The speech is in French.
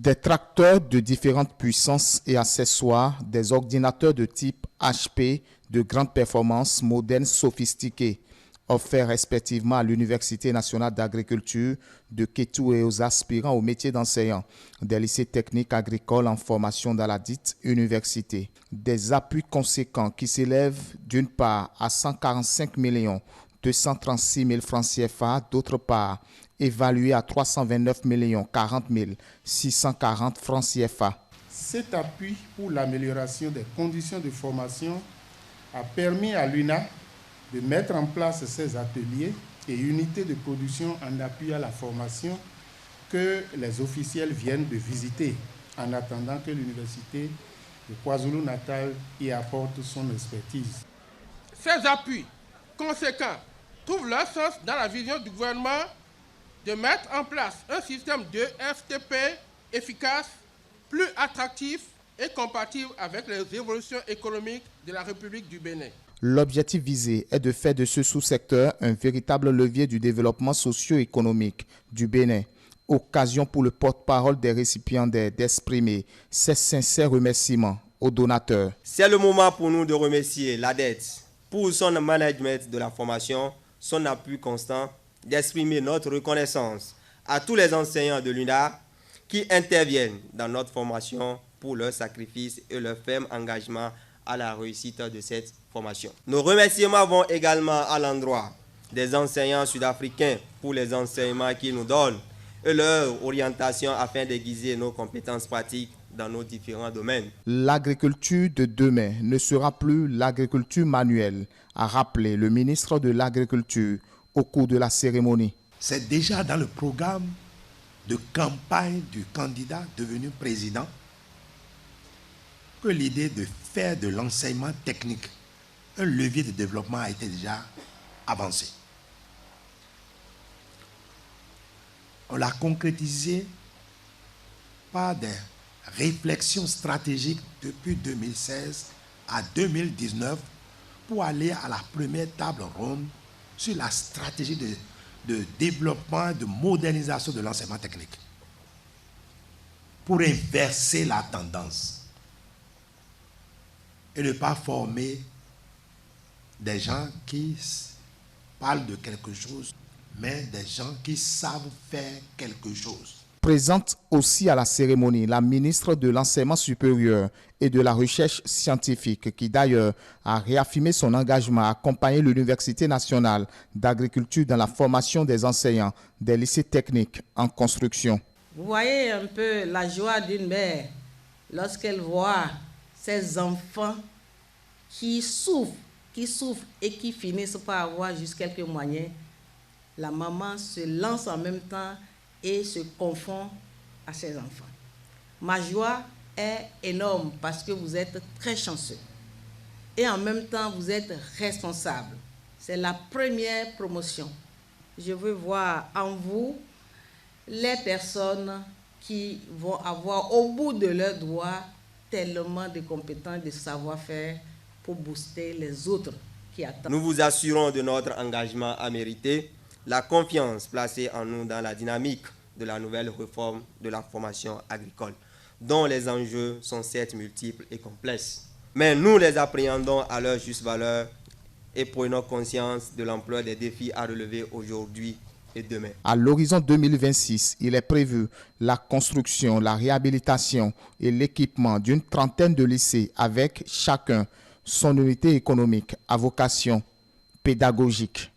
Des tracteurs de différentes puissances et accessoires, des ordinateurs de type HP de grande performance, modernes, sophistiqués, offerts respectivement à l'Université nationale d'agriculture de Kétou et aux aspirants au métier d'enseignant des lycées techniques agricoles en formation dans la dite université. Des appuis conséquents qui s'élèvent d'une part à 145 236 000 francs CFA, d'autre part évalué à 329 40 640 francs CFA. Cet appui pour l'amélioration des conditions de formation a permis à l'UNA de mettre en place ces ateliers et unités de production en appui à la formation que les officiels viennent de visiter en attendant que l'université de KwaZulu-Natal y apporte son expertise. Ces appuis conséquents trouvent leur sens dans la vision du gouvernement de mettre en place un système de FTP efficace, plus attractif et compatible avec les évolutions économiques de la République du Bénin. L'objectif visé est de faire de ce sous-secteur un véritable levier du développement socio-économique du Bénin. Occasion pour le porte-parole des récipiendaires d'exprimer ses sincères remerciements aux donateurs. C'est le moment pour nous de remercier l'ADET pour son management de la formation, son appui constant, d'exprimer notre reconnaissance à tous les enseignants de l'UNA qui interviennent dans notre formation pour leur sacrifice et leur ferme engagement à la réussite de cette formation. Nos remerciements vont également à l'endroit des enseignants sud-africains pour les enseignements qu'ils nous donnent et leur orientation afin d'aiguiser nos compétences pratiques dans nos différents domaines. L'agriculture de demain ne sera plus l'agriculture manuelle, a rappelé le ministre de l'Agriculture au cours de la cérémonie. C'est déjà dans le programme de campagne du candidat devenu président que l'idée de faire de l'enseignement technique un levier de développement a été déjà avancée. On l'a concrétisé par des réflexions stratégiques depuis 2016 à 2019 pour aller à la première table ronde sur la stratégie de développement, de modernisation de l'enseignement technique pour inverser la tendance et ne pas former des gens qui parlent de quelque chose, mais des gens qui savent faire quelque chose. Présente aussi à la cérémonie la ministre de l'Enseignement supérieur et de la Recherche scientifique qui d'ailleurs a réaffirmé son engagement à accompagner l'Université nationale d'agriculture dans la formation des enseignants des lycées techniques en construction. Vous voyez un peu la joie d'une mère lorsqu'elle voit ses enfants qui souffrent et qui finissent par avoir juste quelques moyens. La maman se lance en même temps et se confond à ses enfants. Ma joie est énorme parce que vous êtes très chanceux. Et en même temps, vous êtes responsable. C'est la première promotion. Je veux voir en vous les personnes qui vont avoir au bout de leurs doigts tellement de compétences, de savoir-faire pour booster les autres qui attendent. Nous vous assurons de notre engagement à mériter la confiance placée en nous dans la dynamique de la nouvelle réforme de la formation agricole, dont les enjeux sont certes multiples et complexes. Mais nous les appréhendons à leur juste valeur et prenons conscience de l'ampleur des défis à relever aujourd'hui et demain. À l'horizon 2026, il est prévu la construction, la réhabilitation et l'équipement d'une trentaine de lycées avec chacun son unité économique à vocation pédagogique.